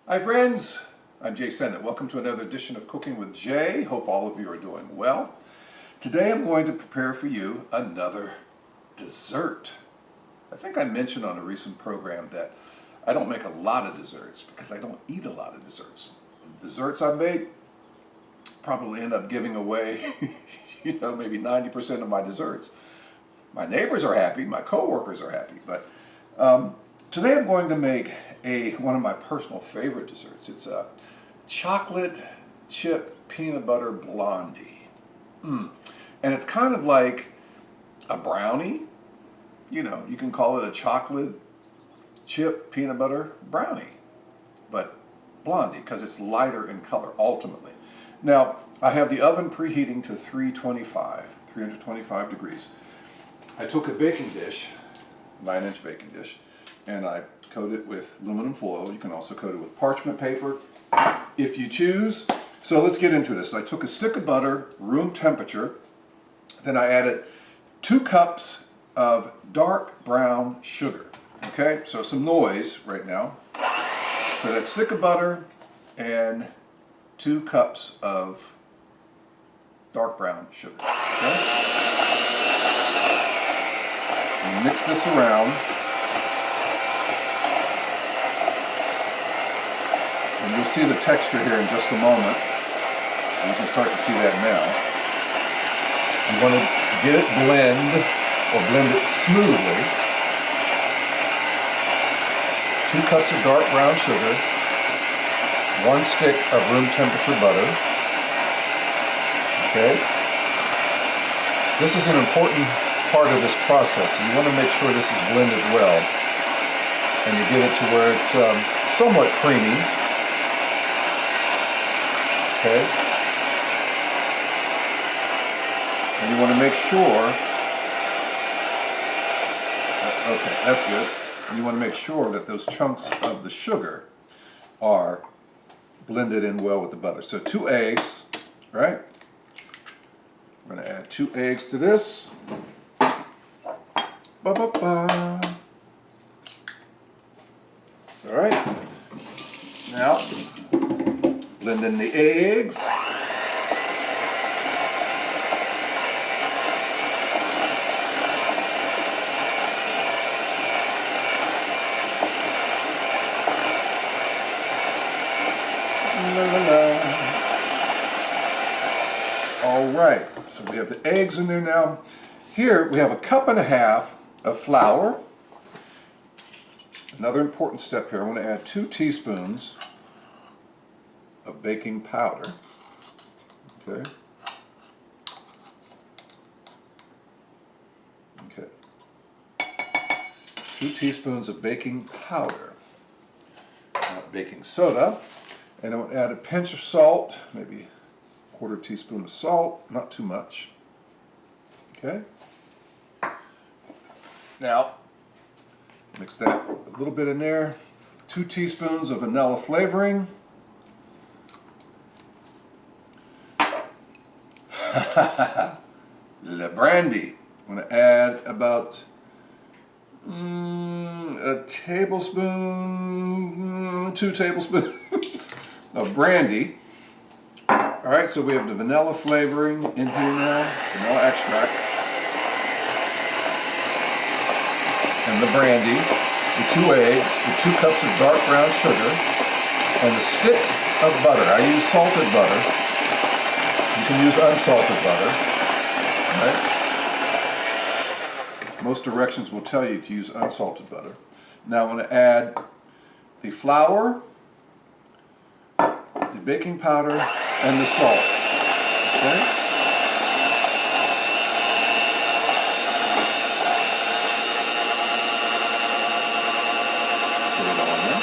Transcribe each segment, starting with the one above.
Hi friends, I'm Jay Sennett. Welcome to another edition of Cooking with Jay. Hope all of you are doing well. Today I'm going to prepare for you another dessert. I think I mentioned on a recent program that I don't make a lot of desserts because I don't eat a lot of desserts. The desserts I make probably end up giving away, maybe 90% of my desserts. My neighbors are happy, my coworkers are happy, but today I'm going to make one of my personal favorite desserts. It's a chocolate chip peanut butter blondie. And it's kind of like a brownie. You can call it a chocolate chip peanut butter brownie, but blondie because it's lighter in color ultimately. Now, I have the oven preheating to 325 degrees. I took a baking dish, 9-inch baking dish, and I coat it with aluminum foil. You can also coat it with parchment paper if you choose. So let's get into this. I took a stick of butter, room temperature, then I added 2 cups of dark brown sugar. Okay, so some noise right now. So that stick of butter and 2 cups of dark brown sugar. Okay? And mix this around. And you'll see the texture here in just a moment. You can start to see that now. You want to get it blend it smoothly. 2 cups of dark brown sugar, 1 stick of room temperature butter. Okay? This is an important part of this process. You want to make sure this is blended well. And you get it to where it's somewhat creamy. Okay? And you want to make sure, okay, that's good. And you want to make sure that those chunks of the sugar are blended in well with the butter. So 2 eggs, right? I'm going to add 2 eggs to this. Ba-ba-ba. All right. Now, blend in the eggs. All right, so we have the eggs in there now. Here we have 1.5 cups of flour. Another important step here, I'm going to add 2 teaspoons of baking powder. Okay. Okay. 2 teaspoons of baking powder, not baking soda. And I'm going to add a pinch of salt, maybe 1/4 teaspoon of salt, not too much. Okay. Now, mix that a little bit in there. 2 teaspoons of vanilla flavoring. The brandy. I'm going to add about a tablespoon, 2 tablespoons of brandy. All right, so we have the vanilla flavoring in here now, vanilla extract, and the brandy, the 2 eggs, the 2 cups of dark brown sugar, and the stick of butter. I use salted butter. You can use unsalted butter. Right? Most directions will tell you to use unsalted butter. Now I'm going to add the flour, the baking powder, and the salt. Okay? Put it all in there.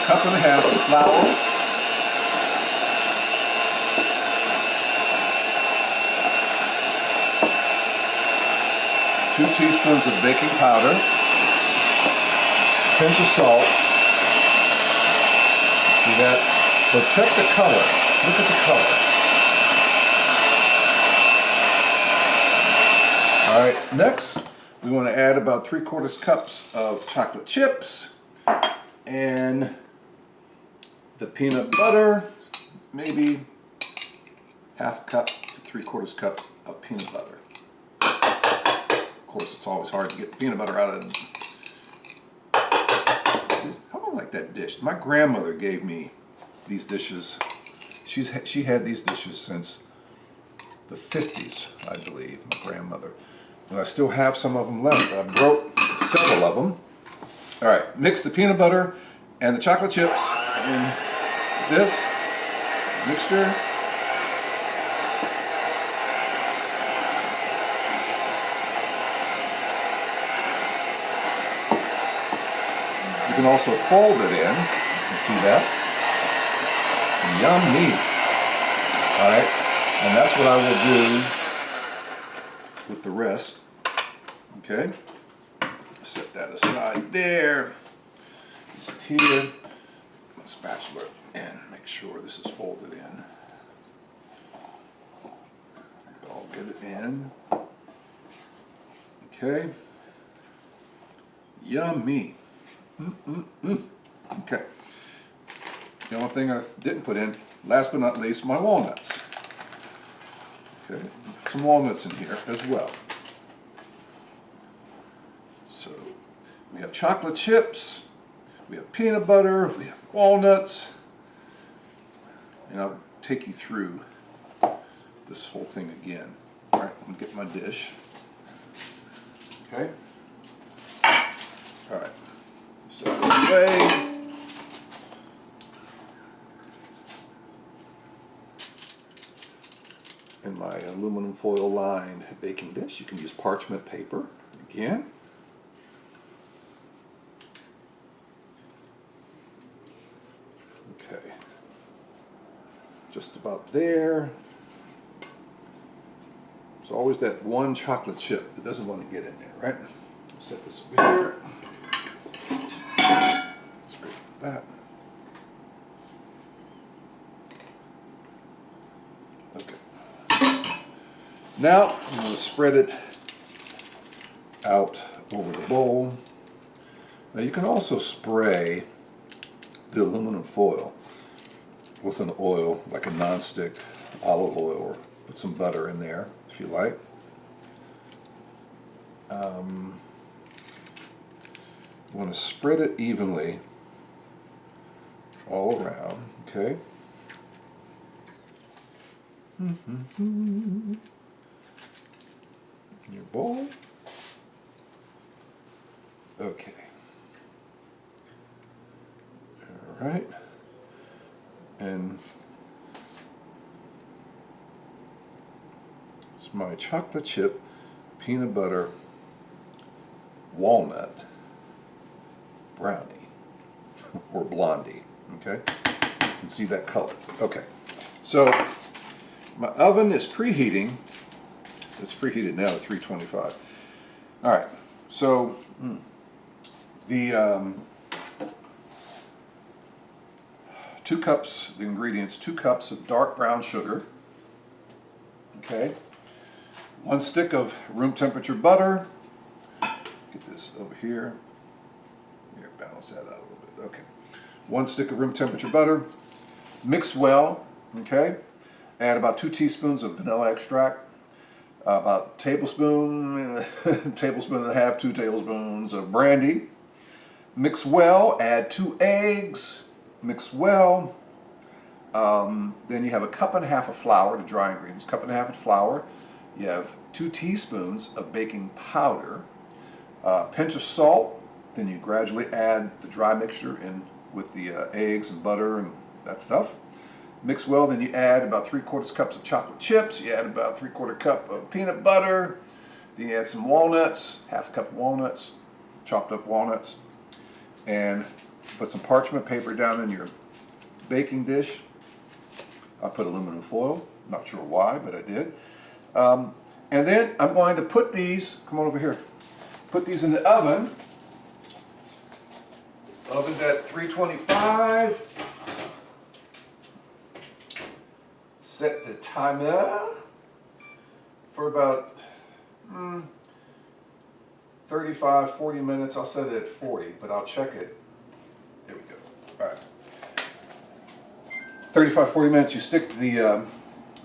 1.5 cups of flour. 2 teaspoons of baking powder, pinch of salt. See that? But check the color. Look at the color. All right, next We want to add about 3/4 cups of chocolate chips and the peanut butter, maybe 1/2 cup to 3/4 cup of peanut butter. Of course, it's always hard to get peanut butter out of it. How about like that dish? My grandmother gave me these dishes. She had these dishes since the 50s, I believe, my grandmother. And I still have some of them left. I broke several of them. All right, mix the peanut butter and the chocolate chips in this mixture. You can also fold it in. You can see that. Yummy. All right, and that's what I will do with the rest. Okay, set that aside there. Sit here, my spatula, and make sure this is folded in. I'll get it in. Okay. Yummy. Okay. The only thing I didn't put in, last but not least, my walnuts. Okay, put some walnuts in here as well. So we have chocolate chips, we have peanut butter, we have walnuts, and I'll take you through this whole thing again. All right, I'm gonna get my dish. Okay. All right. So away. In my aluminum foil lined baking dish, you can use parchment paper again. Okay, just about there. There's always that one chocolate chip that doesn't want to get in there, right? Set this over here. Scrape that. Okay. Now I'm going to spread it out over the bowl. Now you can also spray the aluminum foil with an oil, like a non-stick olive oil, or put some butter in there if you like. You want to spread it evenly all around, okay? In your bowl. Okay. All right. And it's my chocolate chip, peanut butter, walnut brownie, or blondie, okay? You can see that color. Okay, so my oven is preheating. It's preheated now at 325. All right, so the 2 cups, the ingredients, 2 cups of dark brown sugar, okay? 1 stick of room temperature butter. Get this over here. Here, balance that out a little bit. Okay. 1 stick of room temperature butter. Mix well, okay? Add about 2 teaspoons of vanilla extract. About tablespoon, tablespoon and a half, 2 tablespoons of brandy. Mix well, add 2 eggs. Mix well. Then you have a 1.5 cups of flour, the dry ingredients, 1.5 cups of flour. You have 2 teaspoons of baking powder, a pinch of salt. Then you gradually add the dry mixture in with the eggs and butter and that stuff. Mix well, then you add about 3/4 cups of chocolate chips. You add about 3/4 cup of peanut butter. Then you add some walnuts, 1/2 cup of walnuts, chopped up walnuts, and put some parchment paper down in your baking dish. I put aluminum foil, not sure why, but I did. And then I'm going to put these, come on over here, put these in the oven. Oven's at 325. Set the timer for about 35, 40 minutes. I'll set it at 40, but I'll check it. There we go. All right. 35, 40 minutes. You stick the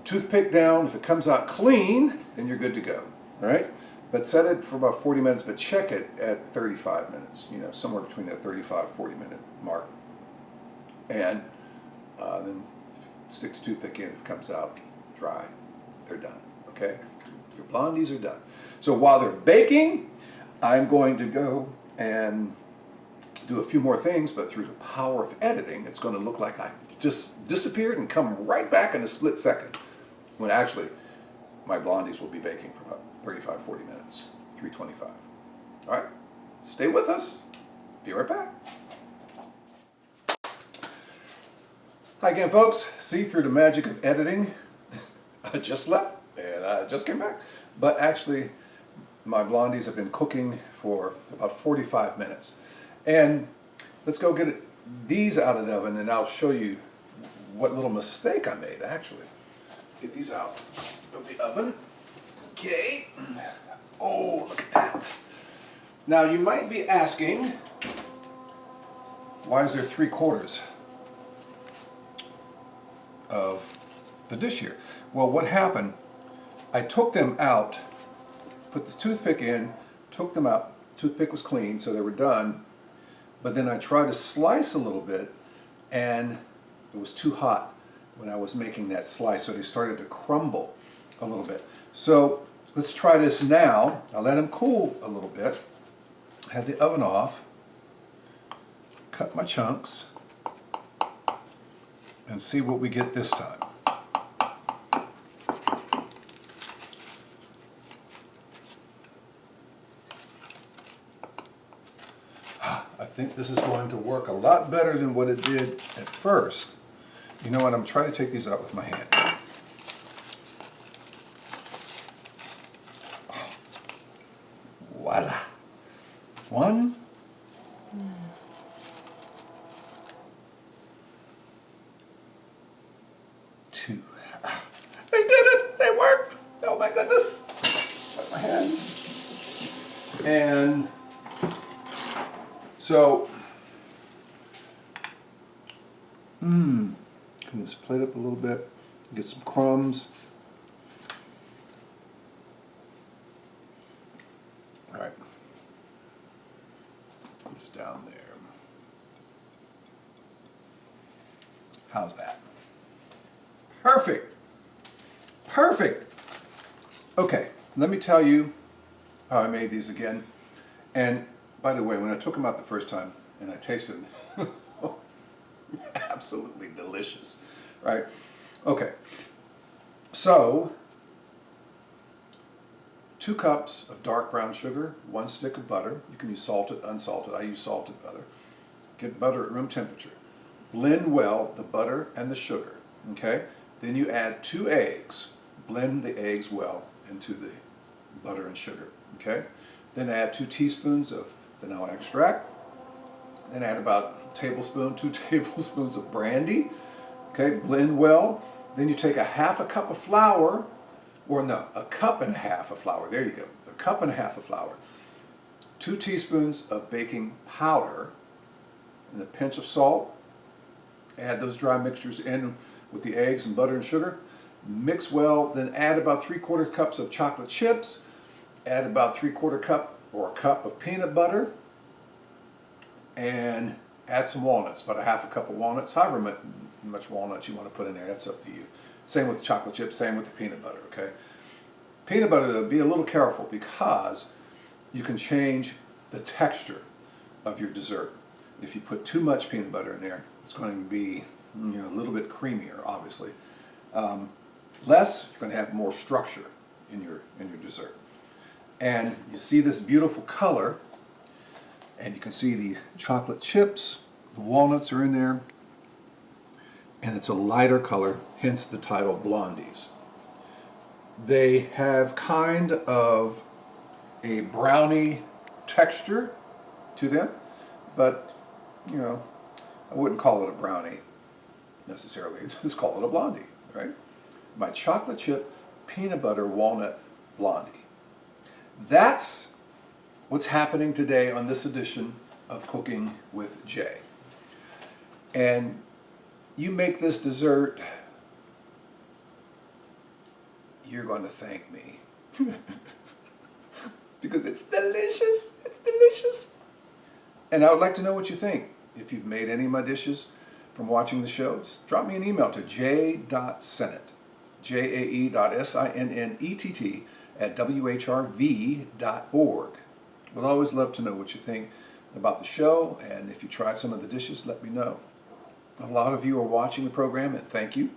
toothpick down. If it comes out clean, then you're good to go. All right? But set it for about 40 minutes, but check it at 35 minutes, you know, somewhere between that 35, 40 minute mark. And then stick the toothpick in. If it comes out dry, they're done. Okay? Your blondies are done. So while they're baking, I'm going to go and do a few more things, but through the power of editing, it's going to look like I just disappeared and come right back in a split second, when actually my blondies will be baking for about 35, 40 minutes, 325. All right, stay with us. Be right back. Hi again, folks. See, through the magic of editing, I just left and I just came back. But actually, my blondies have been cooking for about 45 minutes. And let's go get these out of the oven, and I'll show you what little mistake I made, actually. Get these out of the oven. Okay. Oh, look at that. Now, you might be asking, why is there 3/4 of the dish here? Well, what happened, I took them out, put the toothpick in, took them out. Toothpick was clean, so they were done. But then I tried to slice a little bit, and it was too hot when I was making that slice, so they started to crumble a little bit. So let's try this now. I'll let them cool a little bit. Had the oven off, cut my chunks, and see what we get this time. I think this is going to work a lot better than what it did at first. You know what, I'm trying to take these out with my hand. Voila. 1. 2. They did it! They worked! Oh my goodness! Got my hand. And so, can this plate up a little bit, get some crumbs. All right, put this down there. How's that? Perfect, perfect. Okay, let me tell you how I made these again. And by the way, when I took them out the first time and I tasted them, absolutely delicious, right? Okay, so 2 cups of dark brown sugar, 1 stick of butter. You can use salted, unsalted. I use salted butter. Get butter at room temperature. Blend well the butter and the sugar, okay? Then you add 2 eggs. Blend the eggs well into the butter and sugar, okay? Then add 2 teaspoons of vanilla extract. Then add about 2 tablespoons of brandy. Okay, blend well. Then you take a 1/2 cup of flour, or no, 1.5 cups of flour. There you go, 1.5 cups of flour. 2 teaspoons of baking powder, and a pinch of salt. Add those dry mixtures in with the eggs and butter and sugar. Mix well, then add about 3/4 cups of chocolate chips. Add about 3/4 cup or a cup of peanut butter, and add some walnuts, about a 1/2 cup of walnuts, however much walnuts you want to put in there, that's up to you. Same with the chocolate chips, same with the peanut butter, okay? Peanut butter, though, be a little careful because you can change the texture of your dessert. If you put too much peanut butter in there, it's going to be, you know, a little bit creamier, obviously. Less, you're going to have more structure in your dessert. And you see this beautiful color, and you can see the chocolate chips, the walnuts are in there, and it's a lighter color, hence the title Blondies. They have kind of a brownie texture to them, but, you know, I wouldn't call it a brownie necessarily, just call it a blondie, right? My chocolate chip, peanut butter, walnut blondie. That's what's happening today on this edition of Cooking with Jay. And you make this dessert, you're going to thank me. Because it's delicious. It's delicious. And I would like to know what you think. If you've made any of my dishes from watching the show, just drop me an email to j.sennett, jae.sinnett @whrv.org. We'd always love to know what you think about the show, and if you tried some of the dishes, let me know. A lot of you are watching the program, and thank you.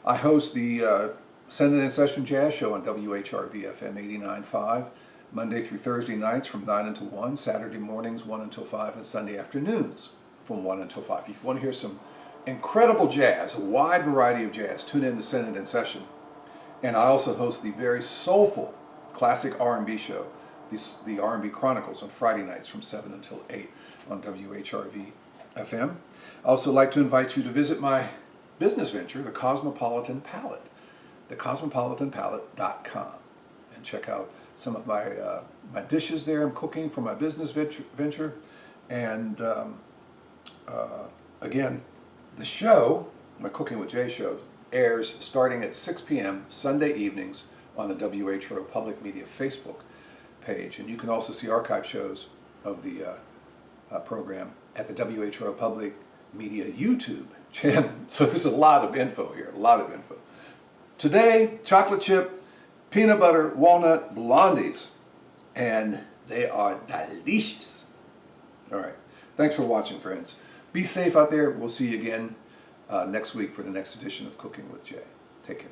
I host the Send It In Session Jazz Show on WHRV FM 89.5, Monday through Thursday nights from 9 until 1, Saturday mornings 1 until 5, and Sunday afternoons from 1 until 5. If you want to hear some incredible jazz, a wide variety of jazz, tune in to Send It In Session. And I also host the very soulful classic R&B show, the R&B Chronicles, on Friday nights from 7 until 8 on WHRV FM. I also like to invite you to visit my business venture, the Cosmopolitan Palette, thecosmopolitanpalette.com, and check out some of my my dishes there I'm cooking for my business venture. And again, the show, my Cooking with Jay show, airs starting at 6 p.m. Sunday evenings on the WHRO Public Media Facebook page. And you can also see archive shows of the program at the WHRO Public Media YouTube channel. So there's a lot of info here, a lot of info. Today, chocolate chip, peanut butter, walnut blondies, and they are delicious. All right, thanks for watching, friends. Be safe out there. We'll see you again next week for the next edition of Cooking with Jay. Take care.